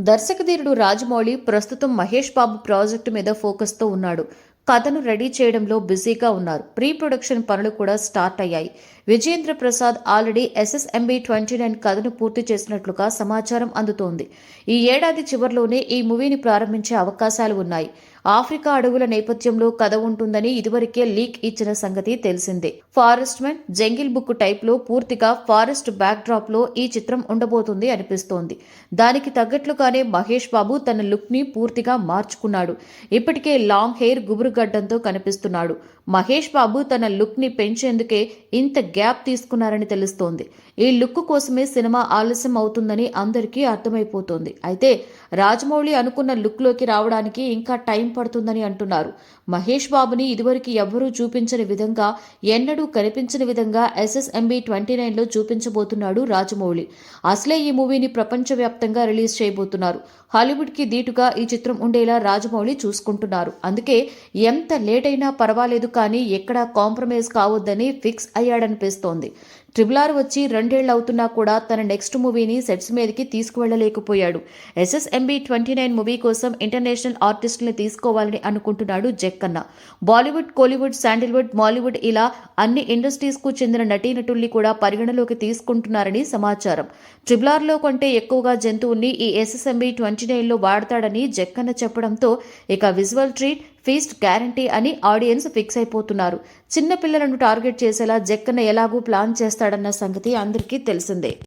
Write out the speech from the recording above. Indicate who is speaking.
Speaker 1: దర్శకధీరుడు రాజమౌళి ప్రస్తుతం మహేష్ బాబు ప్రాజెక్టు మీద ఫోకస్తో ఉన్నాడు. కథను రెడీ చేయడంలో బిజీగా ఉన్నారు. ప్రీ ప్రొడక్షన్ పనులు కూడా స్టార్ట్ అయ్యాయి. విజయేంద్ర ప్రసాద్ ఆల్రెడీ SSMB 29 కథను పూర్తి చేసినట్లుగా సమాచారం అందుతోంది. ఈ ఏడాది చివర్లోనే ఈ మూవీని ప్రారంభించే అవకాశాలు ఉన్నాయి. ఆఫ్రికా అడవుల నేపథ్యంలో కథ ఉంటుందని ఇదివరకే లీక్ ఇచ్చిన సంగతి తెలిసిందే. ఫారెస్ట్ మ్యాన్, జంగిల్ బుక్ టైప్లో పూర్తిగా ఫారెస్ట్ బ్యాక్ డ్రాప్ లో ఈ చిత్రం ఉండబోతుంది అనిపిస్తోంది. దానికి తగ్గట్లుగానే మహేష్ బాబు తన లుక్ ని పూర్తిగా మార్చుకున్నాడు. ఇప్పటికే లాంగ్ హెయిర్, గుబురుగడ్డంతో కనిపిస్తున్నాడు. మహేష్ బాబు తన లుక్ ని పెంచేందుకే ఇంత గ్యాప్ తీసుకున్నారని తెలుస్తోంది. ఈ లుక్ కోసమే సినిమా ఆలస్యం అవుతుందని అందరికీ అర్థమైపోతోంది. అయితే రాజమౌళి అనుకున్న లుక్ లోకి రావడానికి ఇంకా టైం పడుతుందని అంటున్నారు. మహేష్ బాబుని ఇదివరకు ఎవ్వరూ చూపించని విధంగా, ఎన్నడూ కనిపించని విధంగా SSMB 29లో చూపించబోతున్నాడు రాజమౌళి. అసలే ఈ మూవీని ప్రపంచవ్యాప్తంగా రిలీజ్ చేయబోతున్నారు. హాలీవుడ్కి ధీటుగా ఈ చిత్రం ఉండేలా రాజమౌళి చూసుకుంటున్నారు. అందుకే ఎంత లేట్ అయినా పర్వాలేదు కానీ ఎక్కడా కాంప్రమైజ్ కావద్దని ఫిక్స్ అయ్యాడనిపిస్తోంది. RRR వచ్చి 2 ఏళ్లు అవుతున్నా కూడా తన నెక్స్ట్ మూవీని సెట్స్ మీదకి తీసుకువెళ్లలేకపోయాడు. SSMB 29 మూవీ కోసం ఇంటర్నేషనల్ ఆర్టిస్టుల్ని తీసుకోవాలని అనుకుంటున్నాడు జక్కన్న. బాలీవుడ్, కోలీవుడ్, శాండిల్వుడ్, మాలీవుడ్ ఇలా అన్ని ఇండస్ట్రీస్ కు చెందిన నటీనటుల్ని కూడా పరిగణలోకి తీసుకుంటున్నారని సమాచారం. RRRలో కంటే ఎక్కువగా జంతువుల్ని ఈ SSMB 29లో వాడతాడని జక్కన్న చెప్పడంతో ఇక విజువల్ ట్రీట్, ఫీస్ట్ గ్యారంటీ అని ఆడియన్స్ ఫిక్స్ అయిపోతున్నారు. చిన్న పిల్లలను టార్గెట్ చేసేలా జక్కన్న ఎలాగూ ప్లాన్ చేస్తాడన్న సంగతి అందరికీ తెలిసిందే.